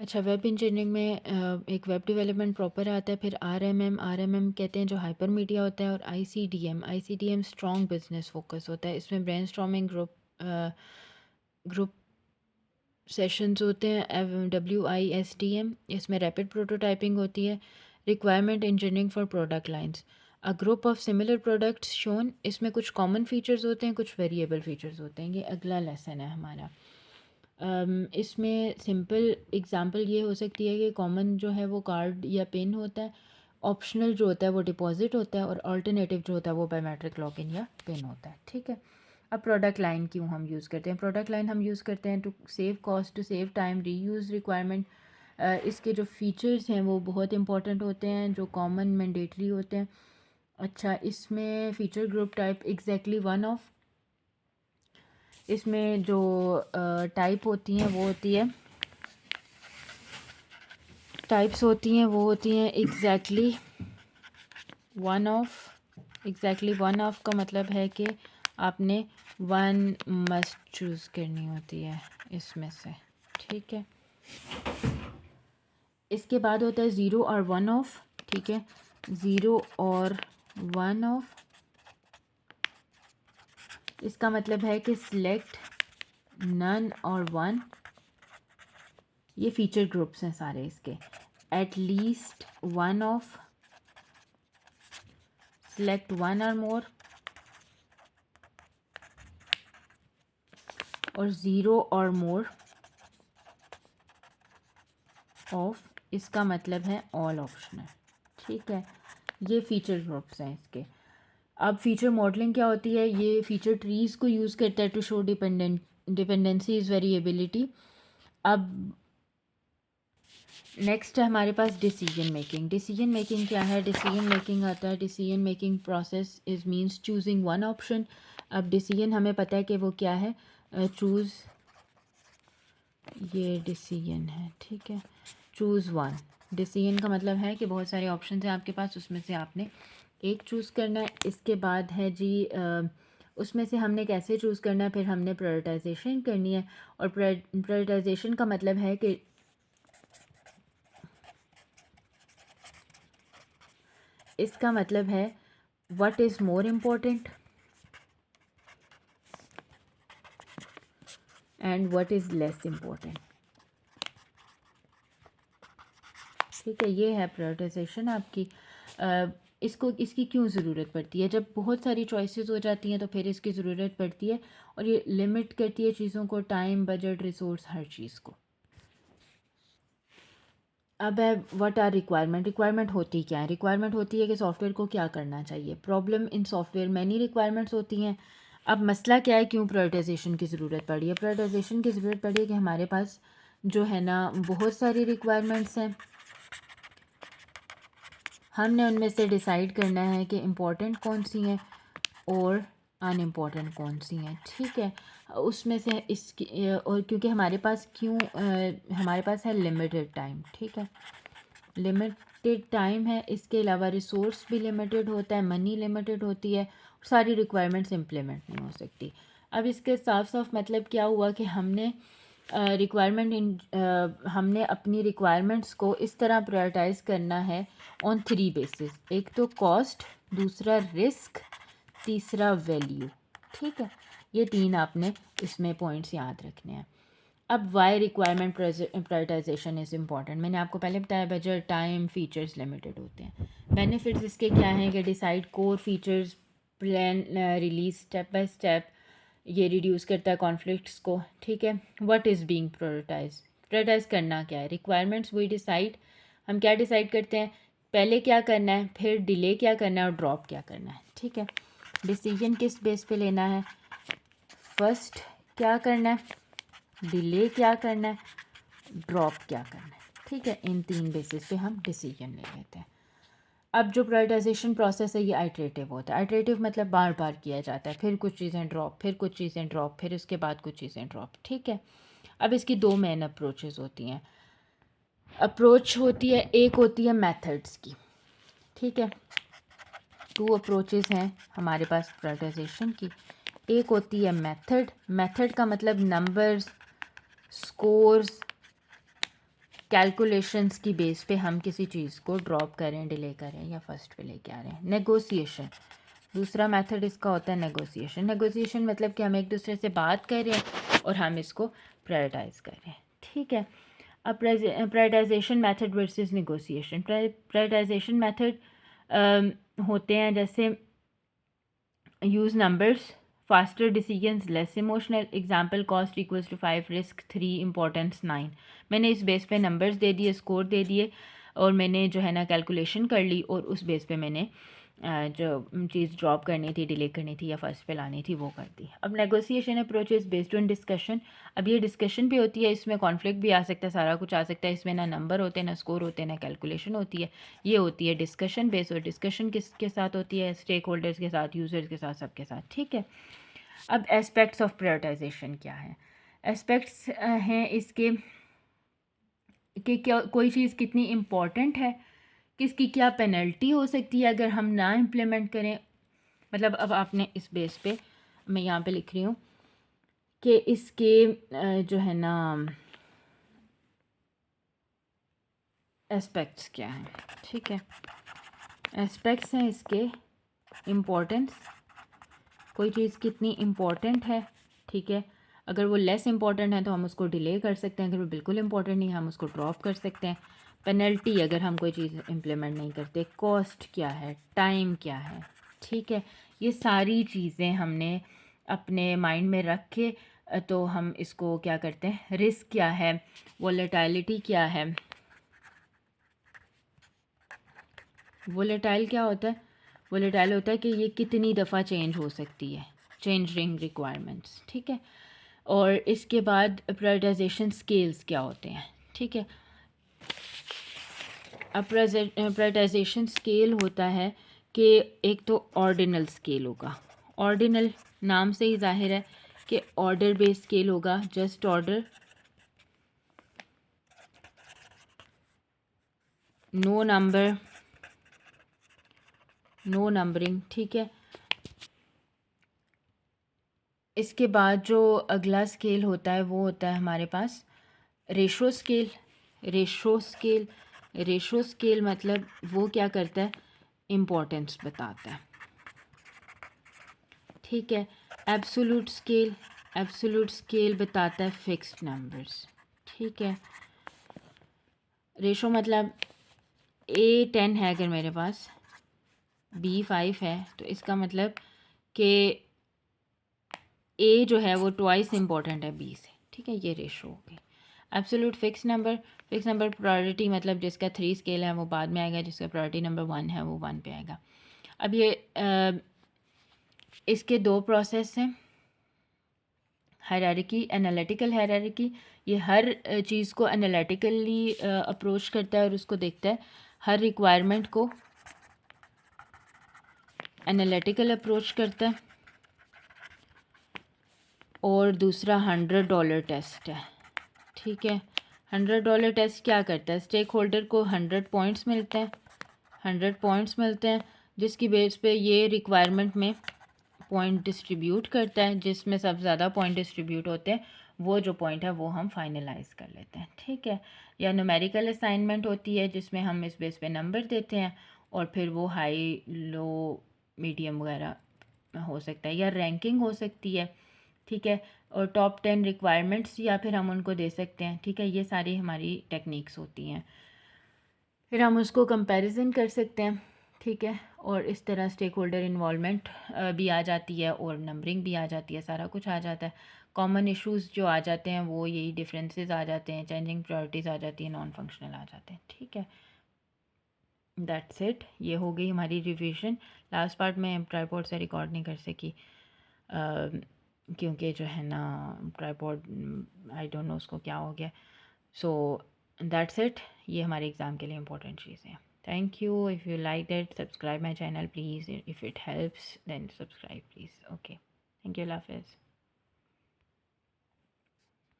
अच्छा, web engineering में एक वेब डेवलपमेंट प्रॉपर आता है, फिर आरएमएम कहते हैं जो हाइपर मीडिया होता है, और आईसीडीएम स्ट्रॉन्ग बिजनेस फोकस होता है। इसमें ब्रेनस्टॉर्मिंग ग्रुप सेशंस होते हैं। WISTM, इसमें रैपिड प्रोटोटाइपिंग होती है। Requirement engineering for product lines, a group of similar products shown. इसमें कुछ कॉमन फीचर्स होते हैं, कुछ वेरिएबल फीचर्स होते हैं। ये अगला लेसन है हमारा। इसमें सिंपल एग्जांपल ये हो सकती है कि कॉमन जो है वो कार्ड या पिन होता है, ऑप्शनल जो होता है वो डिपॉजिट होता है, और अल्टरनेटिव जो होता है वो बायोमेट्रिक लॉगिन या पिन होता है। ठीक है। अब प्रोडक्ट लाइन क्यों हम यूज़ करते हैं? प्रोडक्ट लाइन हम यूज़ करते हैं to save cost, to save time, reuse requirement. इसके जो फीचर्स हैं वो बहुत इंपॉर्टेंट होते हैं, जो कॉमन मैंडेटरी होते हैं। अच्छा, इसमें feature group type exactly one of, इसमें जो टाइप होती हैं वो होती है, टाइप्स होती हैं वो होती हैं exactly one of. Exactly one of का मतलब है कि आपने वन मस्ट चूज़ करनी होती है इसमें से। ठीक है। इसके बाद होता है ज़ीरो और वन ऑफ। ठीक है, ज़ीरो और वन ऑफ, इसका मतलब है कि सिलेक्ट नन और वन। ये फीचर ग्रुप्स हैं सारे इसके। At least one of, select one और मोर, और ज़ीरो और मोर ऑफ, इसका मतलब है ऑल ऑप्शनल। ठीक है, ये फीचर ग्रुप्स हैं इसके। अब फीचर मॉडलिंग क्या होती है? ये फीचर ट्रीज़ को यूज़ करता है टू शो डिपेंडेंसीज, वेरिएबिलिटी। अब नेक्स्ट है हमारे पास डिसीजन मेकिंग। डिसीजन मेकिंग क्या है? डिसीजन मेकिंग आता है, decision making process is means choosing one option. अब डिसीजन हमें पता है कि वो क्या है, चूज़, ये डिसीजन है। ठीक है, चूज़ वन। डिसीजन का मतलब है कि बहुत सारे ऑप्शन हैं आपके पास, उसमें से आपने एक चूज़ करना है। इसके बाद है जी उसमें से हमने कैसे चूज़ करना है, फिर हमने प्रायोरिटाइजेशन करनी है। और प्रायोरिटाइजेशन का मतलब है कि इसका मतलब है what is more important and what is less important. ठीक है, ये है प्रायोरिटाइजेशन आपकी। इसको, इसकी क्यों ज़रूरत पड़ती है? जब बहुत सारी चॉइसेस हो जाती हैं तो फिर इसकी ज़रूरत पड़ती है, और ये लिमिट करती है चीज़ों को, टाइम, बजट, रिसोर्स, हर चीज़ को। अब है व्हाट आर रिक्वायरमेंट। रिक्वायरमेंट होती क्या है? रिक्वायरमेंट होती है कि सॉफ्टवेयर को क्या करना चाहिए। Problem in software, many requirements होती हैं। अब मसला क्या है, क्यों प्रायोरिटाइजेशन की ज़रूरत पड़ी है? प्रायोरिटाइजेशन की ज़रूरत पड़ी है कि हमारे पास जो है ना बहुत सारी रिक्वायरमेंट्स हैं, हमने उनमें से डिसाइड करना है कि इम्पोर्टेंट कौन सी हैं और अनइम्पॉर्टेंट कौन सी हैं। ठीक है, उसमें से इसकी, और क्योंकि हमारे पास हमारे पास है लिमिटेड टाइम। ठीक है, लिमिटेड टाइम है, इसके अलावा रिसोर्स भी लिमिटेड होता है, मनी लिमिटेड होती है, सारी रिक्वायरमेंट्स इम्प्लीमेंट नहीं हो सकती। अब इसके साफ साफ मतलब क्या हुआ कि हमने हमने अपनी रिक्वायरमेंट्स को इस तरह प्रायोरिटाइज़ करना है ऑन थ्री बेसिस। एक तो कॉस्ट, दूसरा रिस्क, तीसरा वैल्यू। ठीक है, ये तीन आपने इसमें पॉइंट्स याद रखने हैं। अब why requirement prioritization is important, मैंने आपको पहले बताया, बजट, टाइम, फीचर्स लिमिटेड होते हैं। बेनिफिट्स इसके क्या हैं कि decide core features, plan release step by step, ये रिड्यूस करता है कॉन्फ्लिक्ट्स को। ठीक है, व्हाट इज़ बीइंग प्रायोरिटाइज करना क्या है? रिक्वायरमेंट्स वही डिसाइड, हम क्या डिसाइड करते हैं, पहले क्या करना है, फिर डिले क्या करना है, और ड्रॉप क्या करना है। ठीक है, डिसीजन किस बेस पे लेना है, फर्स्ट क्या करना है, डिले क्या करना है, ड्रॉप क्या करना है। ठीक है, इन तीन बेसिस पे हम डिसीजन ले लेते हैं। अब जो प्रायोरिटाइजेशन प्रोसेस है ये आइट्रेटिव होता है। आइट्रेटिव मतलब बार बार किया जाता है, फिर कुछ चीज़ें ड्रॉप, फिर कुछ चीज़ें ड्रॉप, फिर उसके बाद कुछ चीज़ें ड्रॉप। ठीक है, अब इसकी दो मेन अप्रोचेस होती हैं। अप्रोच होती है, एक होती है मेथड्स की। ठीक है, टू अप्रोचेस हैं हमारे पास प्रायोरिटाइजेशन की। एक होती है मेथड, मेथड का मतलब नंबर्स, स्कोर्स, कैलकुलेशंस की बेस पे हम किसी चीज़ को ड्रॉप करें, डिले करें या फर्स्ट पे लेके आ रहे हैं। नेगोशिएशन, दूसरा मेथड इसका होता है नेगोशिएशन। नेगोशिएशन मतलब कि हम एक दूसरे से बात कर रहे हैं और हम इसको प्रायोरिटाइज कर रहे हैं, ठीक है। अब prioritization method versus negotiation. Prioritization method होते हैं जैसे use numbers, faster decisions, less emotional. Example, cost equals to 5, risk 3, importance 9। मैंने इस बेस पे नंबर्स दे दिए, स्कोर दे दिए और मैंने जो है ना कैलकुलेशन कर ली और उस बेस पे मैंने जो चीज़ ड्रॉप करनी थी, डिले करनी थी या फर्स्ट पे लानी थी वो कर दी। अब negotiation approach is based on discussion. अब ये डिस्कशन भी होती है, इसमें कॉन्फ्लिक्ट भी आ सकता है, सारा कुछ आ सकता है। इसमें ना नंबर होते हैं, ना स्कोर होते हैं, ना कैलकुलेशन होती है। ये होती है डिस्कशन बेस, और डिस्कशन किसके साथ होती है? स्टेक होल्डर्स के साथ, यूज़र्स के साथ, सबके साथ, ठीक है। अब एस्पेक्ट्स ऑफ प्रायोरिटाइजेशन क्या है? एस्पेक्ट्स हैं इसके कि क्या कोई चीज़ कितनी इम्पॉर्टेंट है, किसकी क्या पेनल्टी हो सकती है अगर हम ना इम्प्लीमेंट करें। मतलब अब आपने इस बेस पे, मैं यहाँ पे लिख रही हूँ कि इसके जो है ना एस्पेक्ट्स क्या हैं, ठीक है। एस्पेक्ट्स हैं इसके इम्पोर्टेंस, कोई चीज़ कितनी इम्पोर्टेंट है, ठीक है। अगर वो लेस इम्पॉर्टेंट है तो हम उसको डिले कर सकते हैं, अगर वो बिल्कुल इम्पॉर्टेंट नहीं है हम उसको ड्रॉप कर सकते हैं। पेनल्टी अगर हम कोई चीज़ इम्प्लीमेंट नहीं करते। कॉस्ट क्या है, टाइम क्या है, ठीक है। ये सारी चीज़ें हमने अपने माइंड में रख के तो हम इसको क्या करते हैं, रिस्क क्या है, वोलेटिलिटी क्या है। वोलेटाइल क्या होता है? वोलेटाइल होता है कि ये कितनी दफ़ा चेंज हो सकती है, चेंजिंग रिक्वायरमेंट्स, ठीक है। और इसके बाद प्रायोरिटाइजेशन स्केल्स क्या होते हैं, ठीक है। अब प्रायोरिटाइजेशन स्केल होता है कि एक तो ऑर्डिनल स्केल होगा। ऑर्डिनल नाम से ही जाहिर है कि ऑर्डर बेस्ड स्केल होगा, just order, no number, no numbering, ठीक है। इसके बाद जो अगला स्केल होता है वो होता है हमारे पास ratio scale. Ratio scale, ratio scale मतलब वो क्या करता है, इम्पोर्टेंस बताता है, ठीक है। एब्सोल्यूट स्केल, एब्सोल्यूट स्केल बताता है फिक्स्ड नंबर्स, ठीक है। रेशो मतलब A10 है अगर मेरे पास, B5 है, तो इसका मतलब कि A जो है वो ट्वाइस इम्पोर्टेंट है B से, ठीक है। ये रेशो हो गई। Absolute fix number, fix number priority मतलब जिसका 3 स्केल है वो बाद में आएगा, जिसका प्रायोरिटी नंबर 1 है वो 1 पे आएगा। अब ये इसके दो प्रोसेस हैं, हायरार्की, एनालिटिकल हायरार्की। ये हर चीज़ को एनालिटिकली अप्रोच करता है और उसको देखता है, हर रिक्वायरमेंट को एनालिटिकल अप्रोच करता है। और दूसरा $100 टेस्ट है, ठीक है। $100 टेस्ट क्या करता है, स्टेक होल्डर को 100 पॉइंट्स मिलते हैं, 100 पॉइंट्स मिलते हैं, जिसकी बेस पे ये रिक्वायरमेंट में पॉइंट डिस्ट्रीब्यूट करता है। जिसमें सबसे ज़्यादा पॉइंट डिस्ट्रीब्यूट होते हैं वो जो पॉइंट है वो हम फाइनलाइज कर लेते हैं, ठीक है। या न्यूमेरिकल असाइनमेंट होती है जिसमें हम इस बेस पे नंबर देते हैं और फिर वो हाई, लो, मीडियम वगैरह हो सकता है, या रैंकिंग हो सकती है, ठीक है। और टॉप 10 रिक्वायरमेंट्स या फिर हम उनको दे सकते हैं, ठीक है। ये सारी हमारी टेक्निक्स होती हैं, फिर हम उसको कंपैरिजन कर सकते हैं, ठीक है। और इस तरह स्टेक होल्डर इन्वॉल्वमेंट भी आ जाती है और नंबरिंग भी आ जाती है, सारा कुछ आ जाता है। कॉमन इश्यूज जो आ जाते हैं वो यही डिफरेंसेस आ जाते हैं, चेंजिंग प्रायोरिटीज़ आ जाती हैं, नॉन फंक्शनल आ जाते हैं, ठीक है। दैट्स इट, ये हो गई हमारी रिवीजन। लास्ट पार्ट में ट्राइपॉड से रिकॉर्ड नहीं कर सकी क्योंकि जो है ना ट्राइपॉड, आई डोंट नो उसको क्या हो गया। सो दैट्स इट, ये हमारे एग्ज़ाम के लिए इंपॉर्टेंट चीज़ें हैं। Thank you. If you like that, subscribe my channel please. If it helps then subscribe please. Okay, thank you, अल्लाह हाफ़िज़।